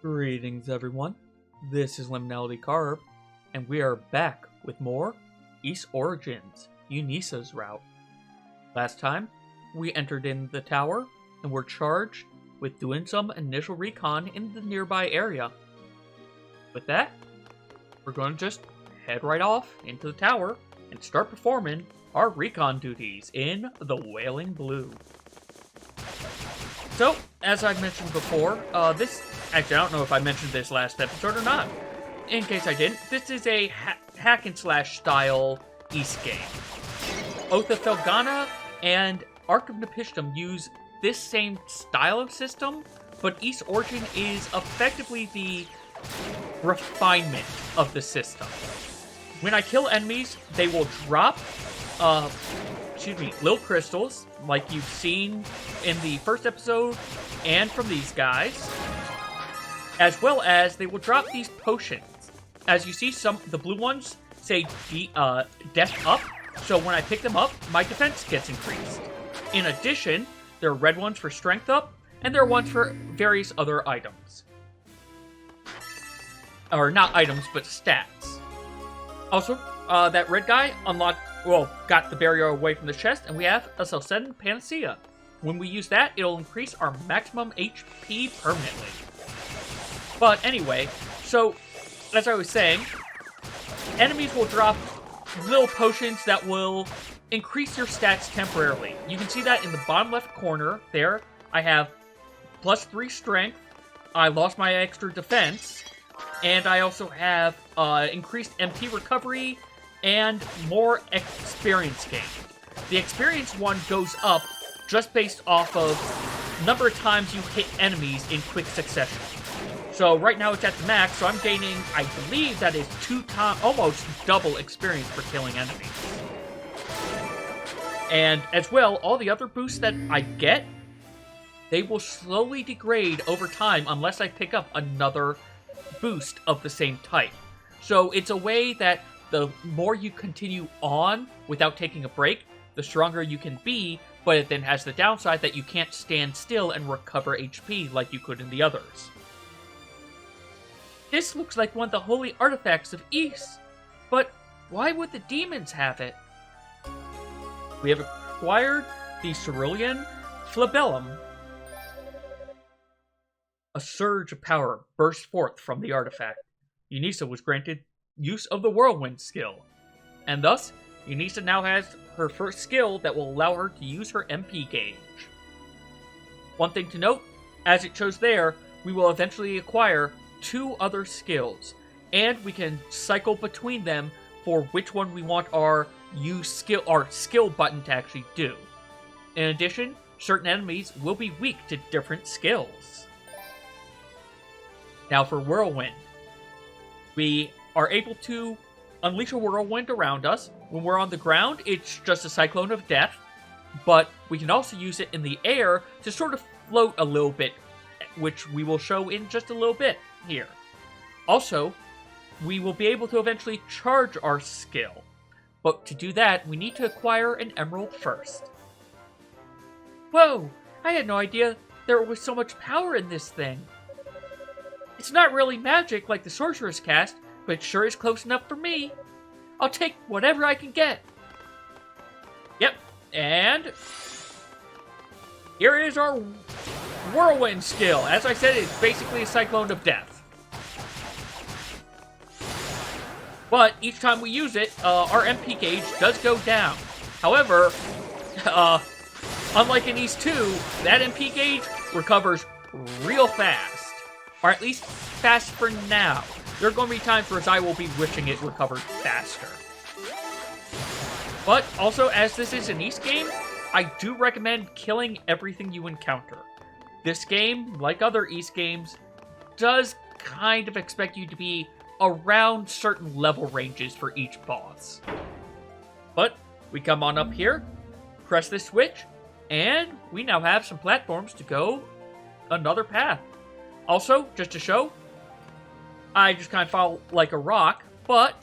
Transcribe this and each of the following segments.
Greetings everyone, this is Liminality Carb, and we are back with more East Origins, Unica's route. Last time, we entered in the tower, and were charged with doing some initial recon in the nearby area. With that, we're going to just head right off into the tower, and start performing our recon duties in the Wailing Blue. So, as I've mentioned before, actually I don't know if I mentioned this last episode or not. In case I didn't, this is a hack and slash style East game. Oath of Felghana and Ark of Nepishtim use this same style of system, but East Origin is effectively the refinement of the system. When I kill enemies, they will drop, little crystals, like you've seen in the first episode and from these guys, as well as they will drop these potions. As you see, the blue ones say death up, so when I pick them up, my defense gets increased. In addition, there are red ones for strength up, and there are ones for various other items. Or not items, but stats. Also, that red guy got the barrier away from the chest, and we have a Selcedon Panacea. When we use that, it'll increase our maximum HP permanently. But anyway, so, as I was saying, enemies will drop little potions that will increase your stats temporarily. You can see that in the bottom left corner there. I have +3 strength, I lost my extra defense, and I also have increased MP recovery and more experience gained. The experience one goes up just based off of number of times you hit enemies in quick succession. So right now it's at the max, so I'm gaining, I believe that is almost double experience for killing enemies. And as well, all the other boosts that I get, they will slowly degrade over time unless I pick up another boost of the same type. So it's a way that the more you continue on without taking a break, the stronger you can be, but it then has the downside that you can't stand still and recover HP like you could in the others. This looks like one of the holy artifacts of East, but why would the demons have it? We have acquired the Cerulean Flabellum. A surge of power burst forth from the artifact. Yunica was granted use of the Whirlwind skill, and thus, Yunica now has her first skill that will allow her to use her MP gauge. One thing to note, as it shows there, we will eventually acquire 2 other skills, and we can cycle between them for which one we want our skill button to actually do. In addition, certain enemies will be weak to different skills. Now for Whirlwind. We are able to unleash a whirlwind around us. When we're on the ground, it's just a cyclone of death, but we can also use it in the air to sort of float a little bit, which we will show in just a little bit here. Also, we will be able to eventually charge our skill, but to do that, we need to acquire an emerald first. Whoa! I had no idea there was so much power in this thing. It's not really magic like the Sorcerer's Cast, but it sure is close enough for me. I'll take whatever I can get. Yep, and here is our Whirlwind skill. As I said, it's basically a cyclone of death. But each time we use it, our MP gauge does go down. However, unlike in East 2, that MP gauge recovers real fast. Or at least fast for now. There are going to be times where I will be wishing it recovered faster. But also, as this is an East game, I do recommend killing everything you encounter. This game, like other East games, does kind of expect you to be around certain level ranges for each boss. But we come on up here, press this switch, and we now have some platforms to go another path. Also, just to show, I just kind of fall like a rock, but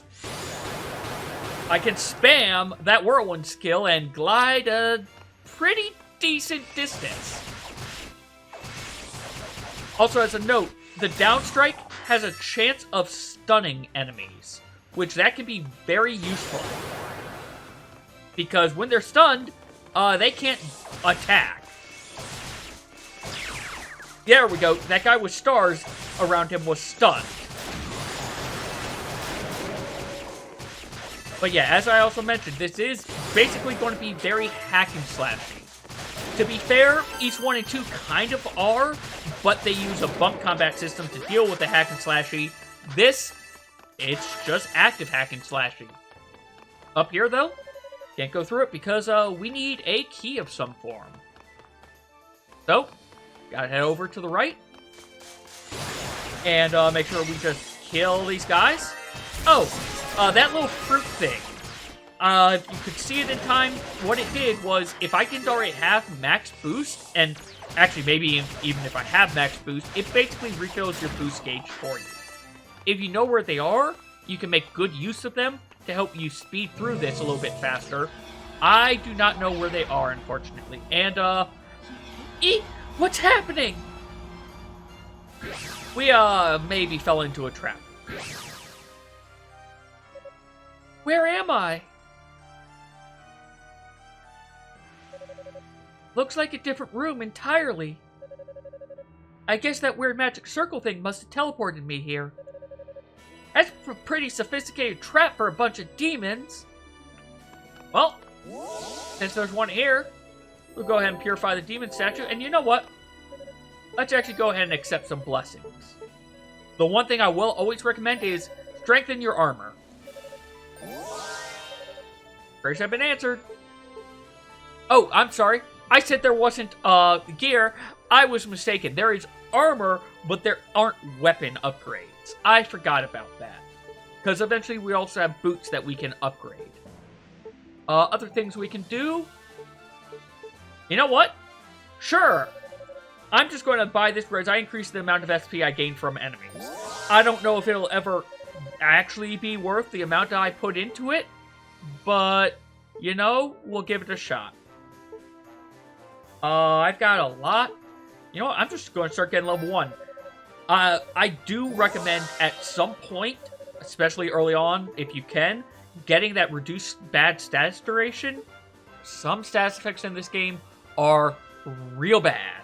I can spam that Whirlwind skill and glide a pretty decent distance. Also, as a note, the down strike has a chance of stunning enemies, which that can be very useful. Because when they're stunned, they can't attack. There we go. That guy with stars around him was stunned. But yeah, as I also mentioned, this is basically going to be very hack and slashy. To be fair, each 1 and 2 kind of are, but they use a bump combat system to deal with the hack and slashy. This, it's just active hack and slashy. Up here, though, can't go through it because we need a key of some form. So, gotta head over to the right. And make sure we just kill these guys. Oh, that little fruit thing. If you could see it in time, what it did was, if I didn't already have max boost, and actually maybe even if I have max boost, it basically refills your boost gauge for you. If you know where they are, you can make good use of them to help you speed through this a little bit faster. I do not know where they are, unfortunately. And, what's happening? We, maybe fell into a trap. Where am I? Looks like a different room entirely. I guess that weird magic circle thing must have teleported me here. That's a pretty sophisticated trap for a bunch of demons. Well, since there's one here, we'll go ahead and purify the demon statue. And you know what? Let's actually go ahead and accept some blessings. The one thing I will always recommend is strengthen your armor. Prayers have been answered. Oh, I'm sorry. I said there wasn't gear. I was mistaken. There is armor, but there aren't weapon upgrades. I forgot about that. Because eventually we also have boots that we can upgrade. Other things we can do? You know what? Sure. I'm just going to buy this as I increase the amount of SP I gain from enemies. I don't know if it'll ever actually be worth the amount that I put into it. But, you know, we'll give it a shot. I've got a lot. You know what? I'm just going to start getting level 1. I do recommend at some point, especially early on, if you can, getting that reduced bad status duration. Some status effects in this game are real bad.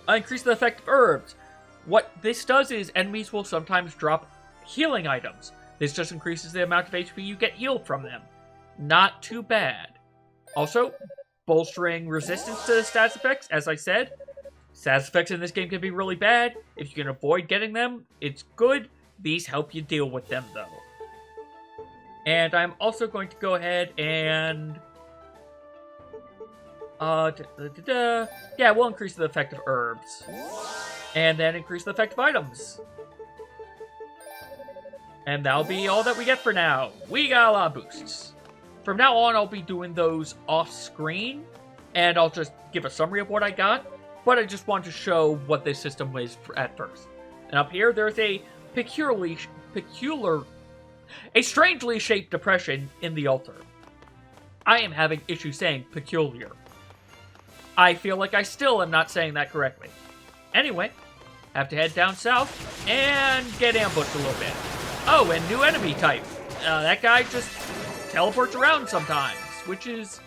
Increase the effect of herbs. What this does is enemies will sometimes drop healing items. This just increases the amount of HP you get healed from them. Not too bad. Also, bolstering resistance to the status effects, as I said. Status effects in this game can be really bad. If you can avoid getting them, it's good. These help you deal with them, though. And I'm also going to go ahead and... yeah, we'll increase the effect of herbs. And then increase the effect of items. And that'll be all that we get for now. We got a lot of boosts. From now on, I'll be doing those off-screen, and I'll just give a summary of what I got, but I just want to show what this system is at first. And up here, there's a strangely shaped depression in the altar. I am having issues saying peculiar. I feel like I still am not saying that correctly. Anyway, have to head down south and get ambushed a little bit. Oh, and new enemy type. That guy just teleports around sometimes, which is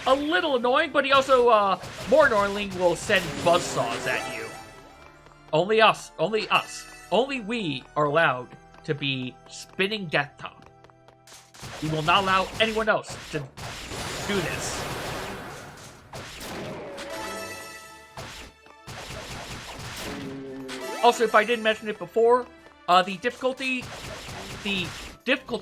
a little annoying, but he also, more annoyingly, will send buzzsaws at you. Only us, only we are allowed to be spinning Death Top. We will not allow anyone else to do this. Also, if I didn't mention it before, the difficulty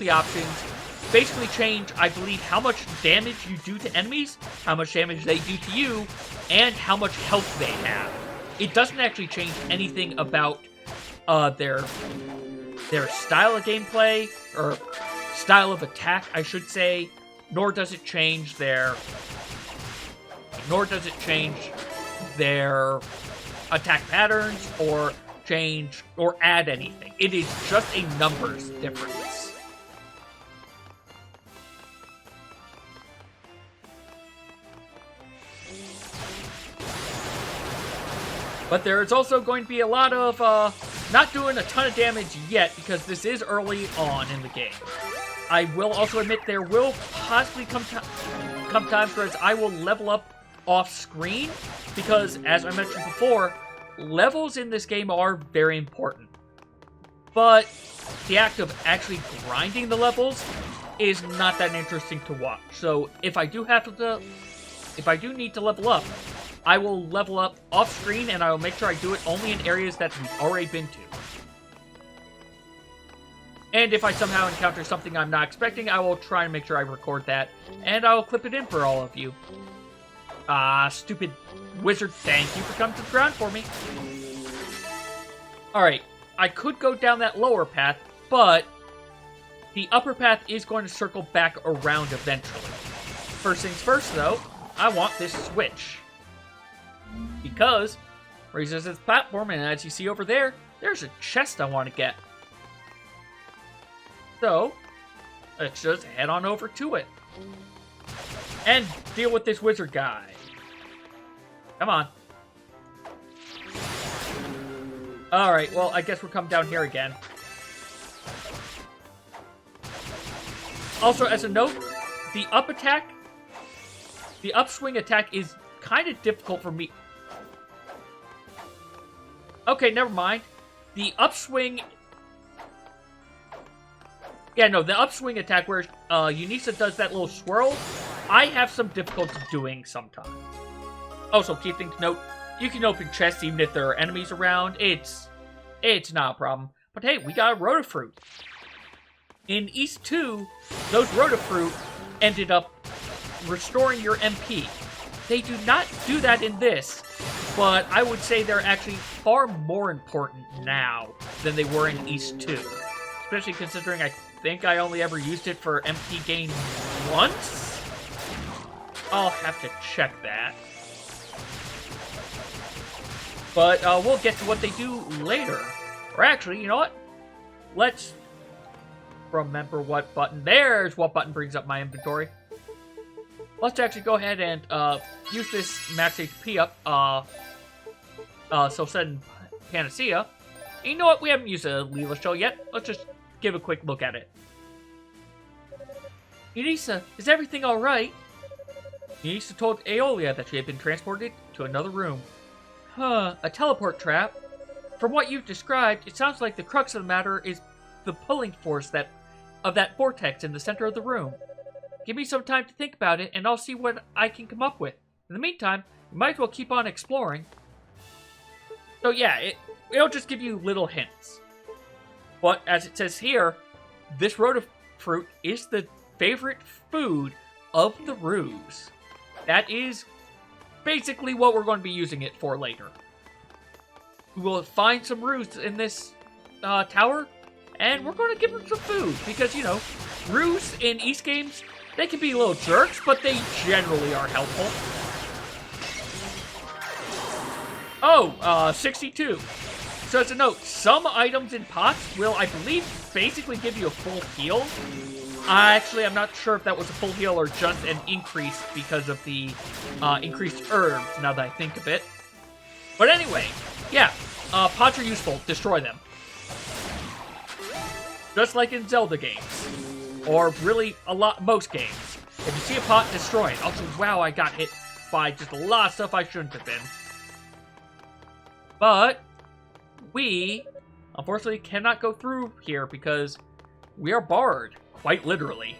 options basically change, I believe, how much damage you do to enemies, how much damage they do to you, and how much health they have. It doesn't actually change anything about their style of gameplay, or style of attack, I should say, nor does it change their attack patterns, or change, or add anything. It is just a numbers difference. But there's also going to be a lot of not doing a ton of damage yet because this is early on in the game. I will also admit there will possibly come times where I will level up off screen because, as I mentioned before, levels in this game are very important. But the act of actually grinding the levels is not that interesting to watch. So if I do need to level up, I will level up off screen and I will make sure I do it only in areas that we've already been to. And if I somehow encounter something I'm not expecting, I will try and make sure I record that, and I will clip it in for all of you. Stupid wizard, thank you for coming to the ground for me. Alright, I could go down that lower path, but the upper path is going to circle back around eventually. First things first, though, I want this switch. Because, raises its platform, and as you see over there, there's a chest I want to get. So, let's just head on over to it. And deal with this wizard guy. Come on. Alright, well, I guess we'll come down here again. Also, as a note, the upswing attack is kind of difficult for me. Okay, never mind. The upswing... Yeah, no, the upswing attack where Yunica does that little swirl, I have some difficulty doing sometimes. Also, key thing to note, you can open chests even if there are enemies around. It's not a problem. But hey, we got a Rotafruit. In East 2, those Rotafruit ended up restoring your MP. They do not do that in this, but I would say they're actually far more important now than they were in East 2. Especially considering I think I only ever used it for MP gain once? I'll have to check that. But we'll get to what they do later. Or actually, you know what? Let's remember what button. There's what button brings up my inventory. Let's actually go ahead and use this max HP up. So said Panacea. And you know what? We haven't used a Leela shell yet. Let's just give a quick look at it. Yunica, is everything alright? Yunica told Aeolia that she had been transported to another room. Huh, a teleport trap? From what you've described, it sounds like the crux of the matter is the pulling force of that vortex in the center of the room. Give me some time to think about it, and I'll see what I can come up with. In the meantime, you might as well keep on exploring. So yeah, it'll just give you little hints. But as it says here, this Rotafruit is the favorite food of the Ruse. That is basically what we're going to be using it for later. We will find some Ruse in this tower, and we're going to give them some food. Because, you know, Ruse in East games, they can be little jerks, but they generally are helpful. Oh, 62. So as a note, some items in pots will, I believe, basically give you a full heal. Actually, I'm not sure if that was a full heal or just an increase because of the increased herbs, now that I think of it. But anyway, yeah, pots are useful. Destroy them. Just like in Zelda games. Or really, most games. If you see a pot, destroy it. Also, wow, I got hit by just a lot of stuff I shouldn't have been. But we, unfortunately, cannot go through here because we are barred, quite literally.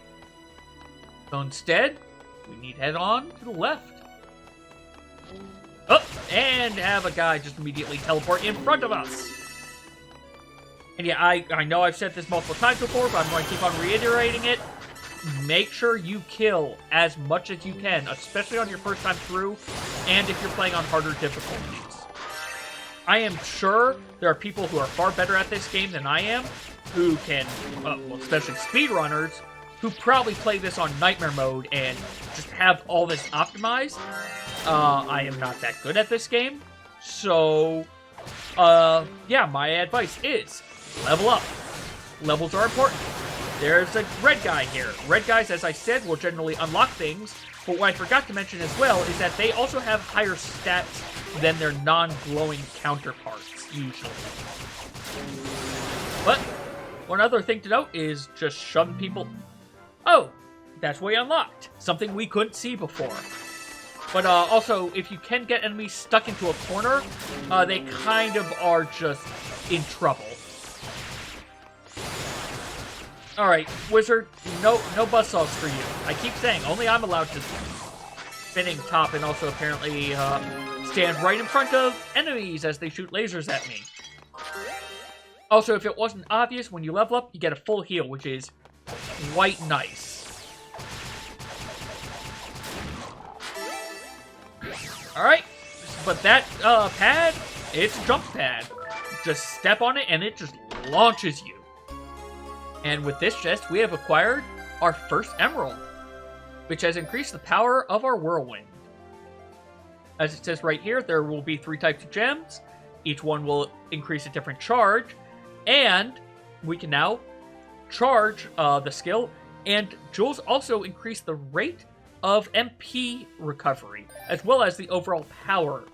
So instead, we need to head on to the left. Oh, and have a guy just immediately teleport in front of us. And yeah, I know I've said this multiple times before, but I'm going to keep on reiterating it. Make sure you kill as much as you can, especially on your first time through, and if you're playing on harder difficulties. I am sure there are people who are far better at this game than I am, who can, well, especially speedrunners, who probably play this on Nightmare Mode and just have all this optimized. I am not that good at this game, so, yeah, my advice is level up. Levels are important. There's a red guy here. Red guys, as I said, will generally unlock things But what I forgot to mention as well is that they also have higher stats than their non-glowing counterparts, usually. But one other thing to note is just shoving people... Oh, that's way unlocked. Something we couldn't see before. But also, if you can get enemies stuck into a corner, they kind of are just in trouble. Alright, Wizard, no buzzsaws for you. I keep saying, only I'm allowed to spinning top and also apparently stand right in front of enemies as they shoot lasers at me. Also, if it wasn't obvious, when you level up, you get a full heal, which is quite nice. Alright, but that pad, it's a jump pad. Just step on it and it just launches you. And with this chest, we have acquired our first emerald, which has increased the power of our whirlwind. As it says right here, there will be 3 types of gems. Each one will increase a different charge. And we can now charge the skill. And jewels also increase the rate of MP recovery, as well as the overall power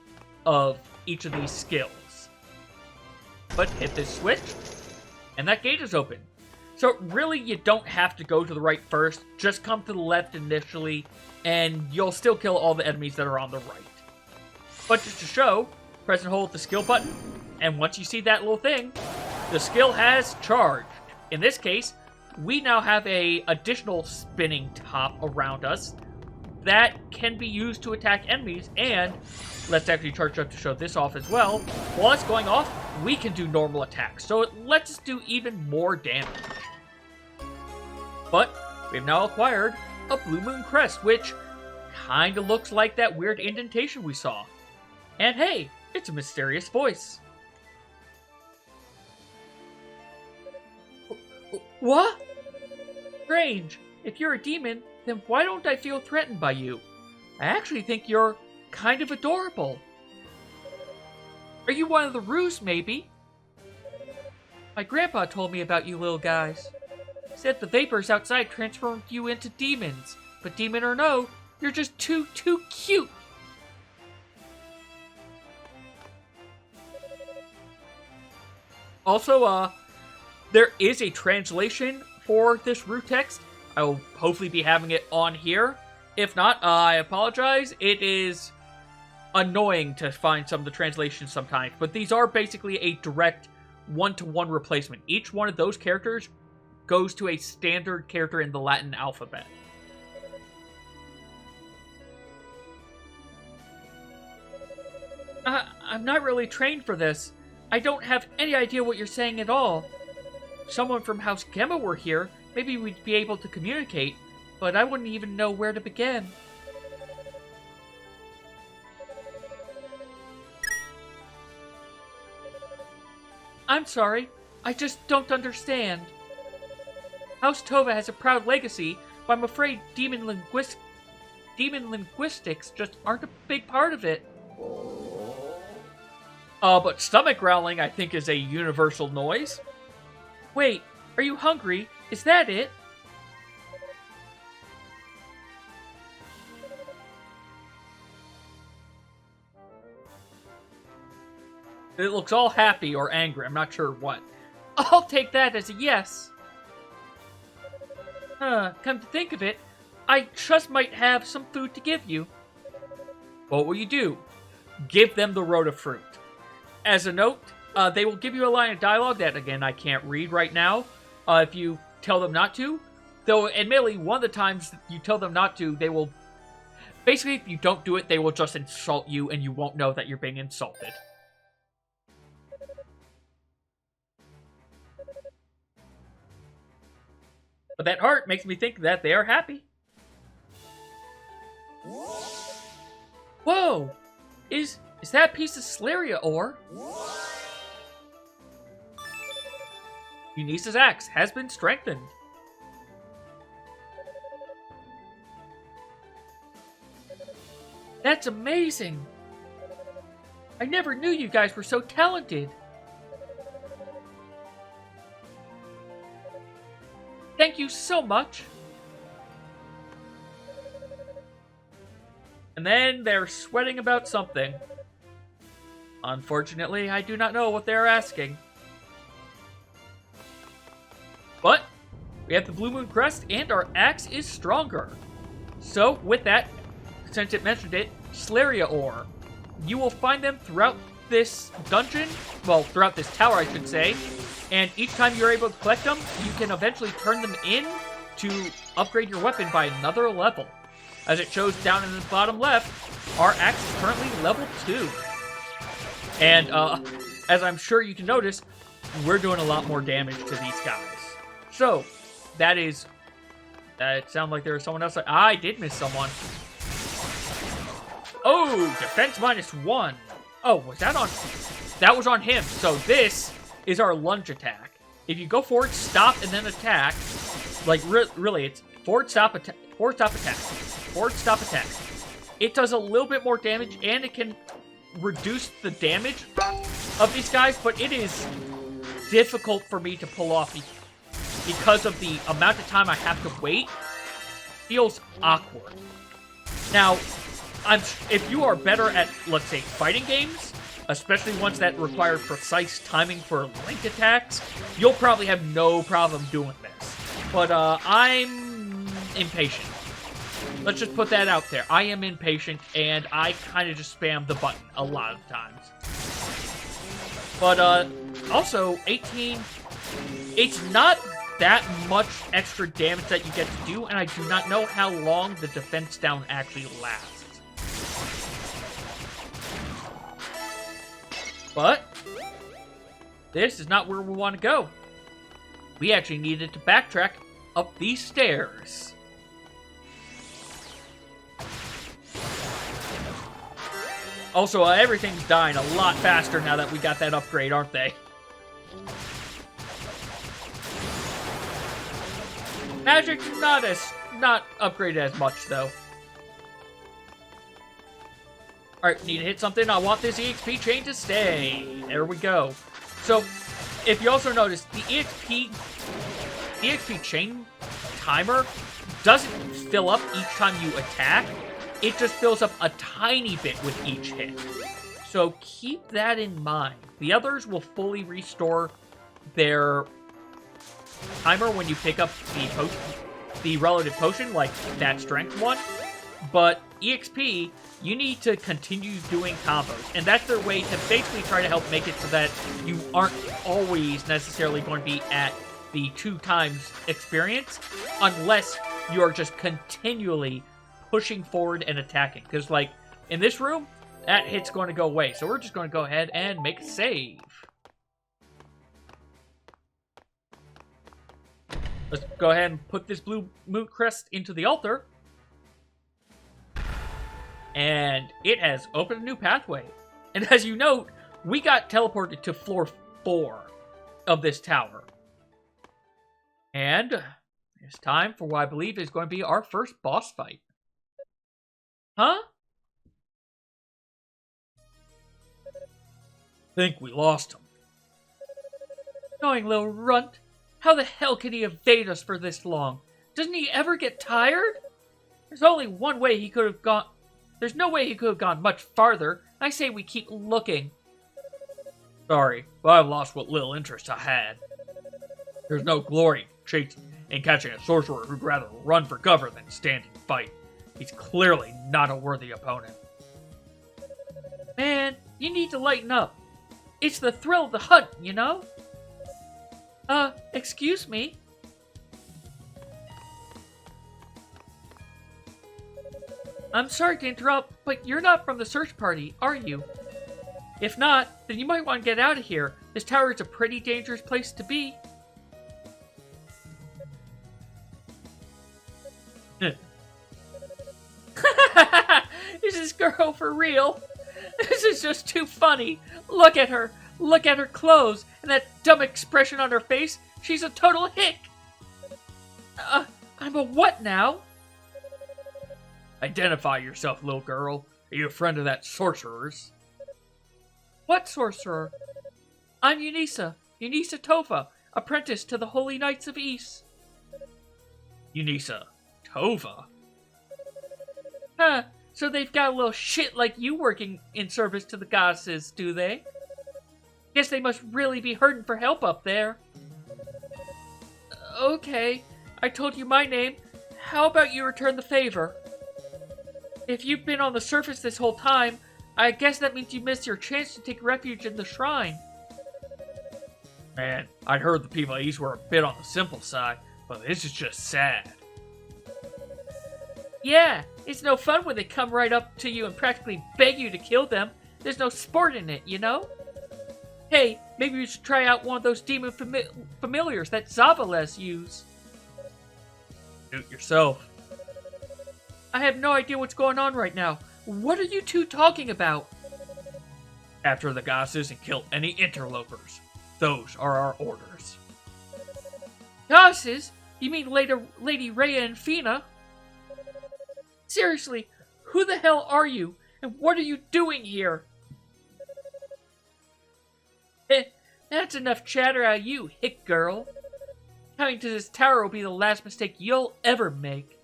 of each of these skills. But hit this switch, and that gate is open. So really, you don't have to go to the right first. Just come to the left initially, and you'll still kill all the enemies that are on the right. But just to show, press and hold the skill button, and once you see that little thing, the skill has charged. In this case, we now have a additional spinning top around us that can be used to attack enemies, and let's actually charge up to show this off as well. While it's going off, we can do normal attacks, so it lets us do even more damage. But we've now acquired a Blue Moon Crest, which kinda looks like that weird indentation we saw. And hey, it's a mysterious voice. What? Strange. If you're a demon, then why don't I feel threatened by you? I actually think you're kind of adorable. Are you one of the Roos, maybe? My grandpa told me about you little guys. He said the vapors outside transformed you into demons. But demon or no, you're just too cute. Also, there is a translation for this root text. I will hopefully be having it on here. If not, I apologize. It is annoying to find some of the translations sometimes, but these are basically a direct one-to-one replacement. Each one of those characters goes to a standard character in the Latin alphabet. I'm not really trained for this. I don't have any idea what you're saying at all. If someone from House Gemma were here, maybe we'd be able to communicate, but I wouldn't even know where to begin. I'm sorry, I just don't understand. House Tova has a proud legacy, but I'm afraid demon linguistics just aren't a big part of it. But stomach growling, I think, is a universal noise. Wait, are you hungry? Is that it? It looks all happy or angry, I'm not sure what. I'll take that as a yes. Come to think of it, I just might have some food to give you. What will you do? Give them the Rota Fruit. As a note, they will give you a line of dialogue that, again, I can't read right now. If you tell them not to. Though, admittedly, one of the times you tell them not to, they will... Basically, if you don't do it, they will just insult you, and you won't know that you're being insulted. But that heart makes me think that they are happy. Whoa! Is that a piece of Slaria ore? Eunice's axe has been strengthened. That's amazing! I never knew you guys were so talented. Thank you so much. And then they're sweating about something. Unfortunately, I do not know what they're asking. But we have the Blue Moon Crest, and our axe is stronger. So, with that, since it mentioned it, Slaria ore. You will find them throughout this dungeon, well, throughout this tower, I should say, and each time you're able to collect them, you can eventually turn them in to upgrade your weapon by another level. As it shows down in the bottom left, our axe is currently level 2. And, as I'm sure you can notice, we're doing a lot more damage to these guys. So, that is... it sounded like there was someone else. I did miss someone. Oh, defense -1. Oh, was that on... That was on him. So this is our lunge attack. If you go forward, stop, and then attack, like, really, it's forward, stop, attack, forward, stop, attack, forward, stop, attack. It does a little bit more damage, and it can reduce the damage of these guys, but it is difficult for me to pull off because of the amount of time I have to wait. Feels awkward. Now, if you are better at, let's say, fighting games, especially ones that require precise timing for link attacks, you'll probably have no problem doing this. But I'm impatient. Let's just put that out there. I am impatient, and I kind of just spam the button a lot of times. But also, 18, it's not that much extra damage that you get to do, and I do not know how long the defense down actually lasts. But this is not where we want to go. We actually needed to backtrack up these stairs. Also, everything's dying a lot faster now that we got that upgrade, aren't they? Magic's not upgraded as much, though. Alright, need to hit something. I want this EXP chain to stay. There we go. So, if you also notice, the EXP chain timer doesn't fill up each time you attack. It just fills up a tiny bit with each hit. So keep that in mind. The others will fully restore their timer when you pick up the relative potion, like that strength one. But EXP, you need to continue doing combos. And that's their way to basically try to help make it so that you aren't always necessarily going to be at the 2 times experience, unless you're just continually pushing forward and attacking. Because, like, in this room, that hit's going to go away. So we're just going to go ahead and make a save. Let's go ahead and put this blue moon crest into the altar. And it has opened a new pathway. And as you note, we got teleported to floor 4 of this tower. And it's time for what I believe is going to be our first boss fight. Huh? Think we lost him. Annoying little runt. How the hell can he evade us for this long? Doesn't he ever get tired? There's only one way he could have gone. There's no way he could have gone much farther. I say we keep looking. Sorry, but I've lost what little interest I had. There's no glory in catching a sorcerer who'd rather run for cover than stand and fight. He's clearly not a worthy opponent. Man, you need to lighten up. It's the thrill of the hunt, you know? Excuse me? I'm sorry to interrupt, but you're not from the search party, are you? If not, then you might want to get out of here. This tower is a pretty dangerous place to be. Is this girl for real? This is just too funny. Look at her. Look at her clothes and that dumb expression on her face. She's a total hick. I'm a what now? Identify yourself, little girl. Are you a friend of that sorcerer's? What sorcerer? I'm Yunica Tova, apprentice to the Holy Knights of East. Yunica Tova? So So they've got a little shit like you working in service to the goddesses, do they? Guess they must really be hurting for help up there. Okay, I told you my name. How about you return the favor? If you've been on the surface this whole time, I guess that means you missed your chance to take refuge in the shrine. Man, I'd heard the people at East were a bit on the simple side, but this is just sad. Yeah, it's no fun when they come right up to you and practically beg you to kill them. There's no sport in it, you know? Hey, maybe you should try out one of those demon familiars that Zavales use. Do it yourself. I have no idea what's going on right now. What are you two talking about? Capture the goddesses and kill any interlopers. Those are our orders. Goddesses? You mean Lady Rhea and Fina? Seriously, who the hell are you? And what are you doing here? That's enough chatter out of you, hick girl. Coming to this tower will be the last mistake you'll ever make.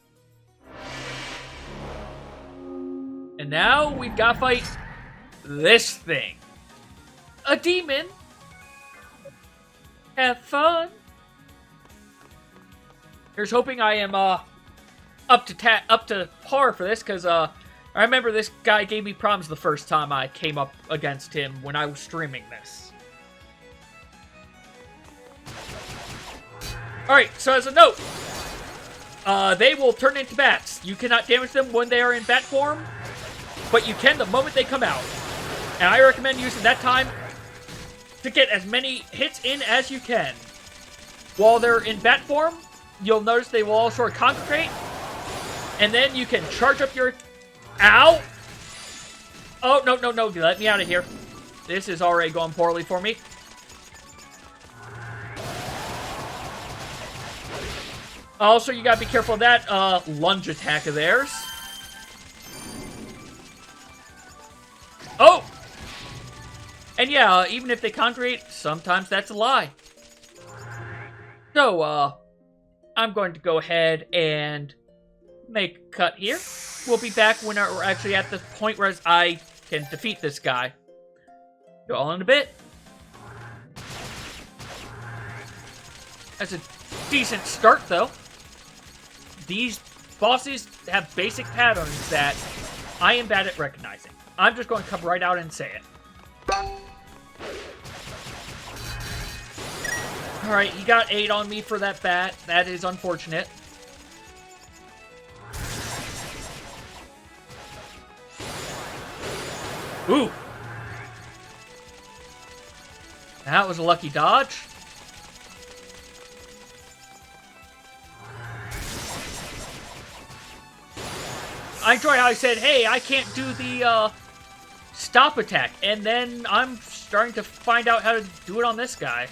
And now we've got to fight this thing. A demon? Have fun. Here's hoping I am up to par for this, because I remember this guy gave me problems the first time I came up against him when I was streaming this. Alright, so as a note, they will turn into bats. You cannot damage them when they are in bat form, but you can the moment they come out. And I recommend using that time to get as many hits in as you can. While they're in bat form, you'll notice they will all sort of congregate, and then you can charge up your... Ow! Oh, no, let me out of here. This is already going poorly for me. Also, you gotta be careful of that lunge attack of theirs. Oh! And yeah, even if they congregate, sometimes that's a lie. So, I'm going to go ahead and make a cut here. We'll be back when we're actually at the point where I can defeat this guy. Go all in a bit. That's a decent start, though. These bosses have basic patterns that I am bad at recognizing. I'm just going to come right out and say it. Alright, he got 8 on me for that bat. That is unfortunate. Ooh! That was a lucky dodge. I enjoy how I said, hey, I can't do the stop attack, and then I'm starting to find out how to do it on this guy.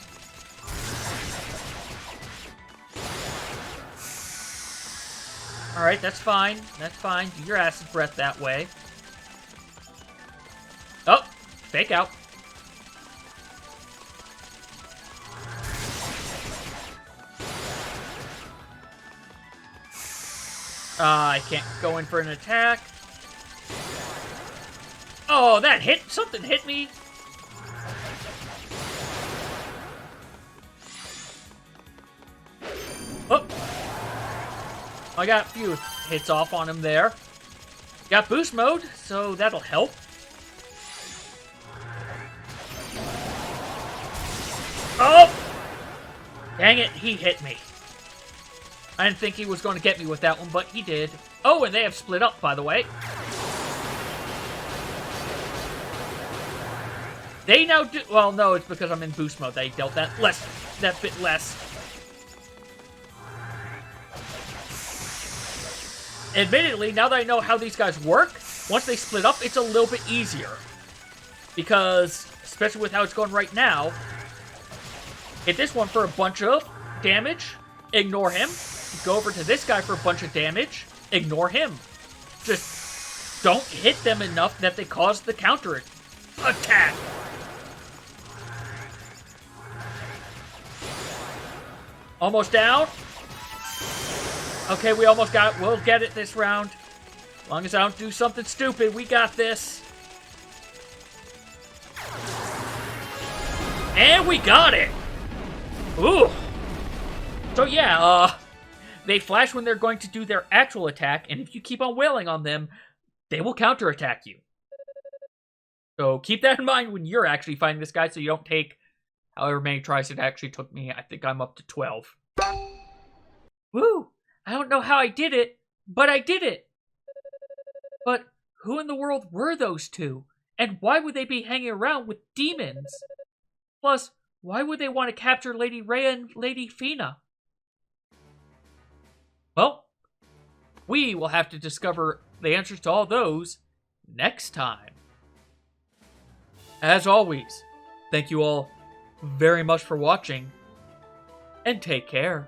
Alright, that's fine. That's fine. Do your acid breath that way. Oh, fake out. I can't go in for an attack. Oh, that hit! Something hit me! Oh! I got a few hits off on him there. Got boost mode, so that'll help. Oh! Dang it, he hit me. I didn't think he was going to get me with that one, but he did. Oh, and they have split up, by the way. They now do... Well, no, it's because I'm in boost mode. They dealt that bit less. Admittedly, now that I know how these guys work, once they split up, it's a little bit easier. Because, especially with how it's going right now, hit this one for a bunch of damage, ignore him. Go over to this guy for a bunch of damage, ignore him. Just don't hit them enough that they cause the counter attack. Almost down. Okay, we almost got it. We'll get it this round. As long as I don't do something stupid, we got this. And we got it! Ooh! So yeah, they flash when they're going to do their actual attack, and if you keep on wailing on them, they will counterattack you. So keep that in mind when you're actually fighting this guy, so you don't take however many tries it actually took me. I think I'm up to 12. Woo! I don't know how I did it, but I did it! But who in the world were those two? And why would they be hanging around with demons? Plus, why would they want to capture Lady Rhea and Lady Fina? Well, we will have to discover the answers to all those next time. As always, thank you all very much for watching, and take care.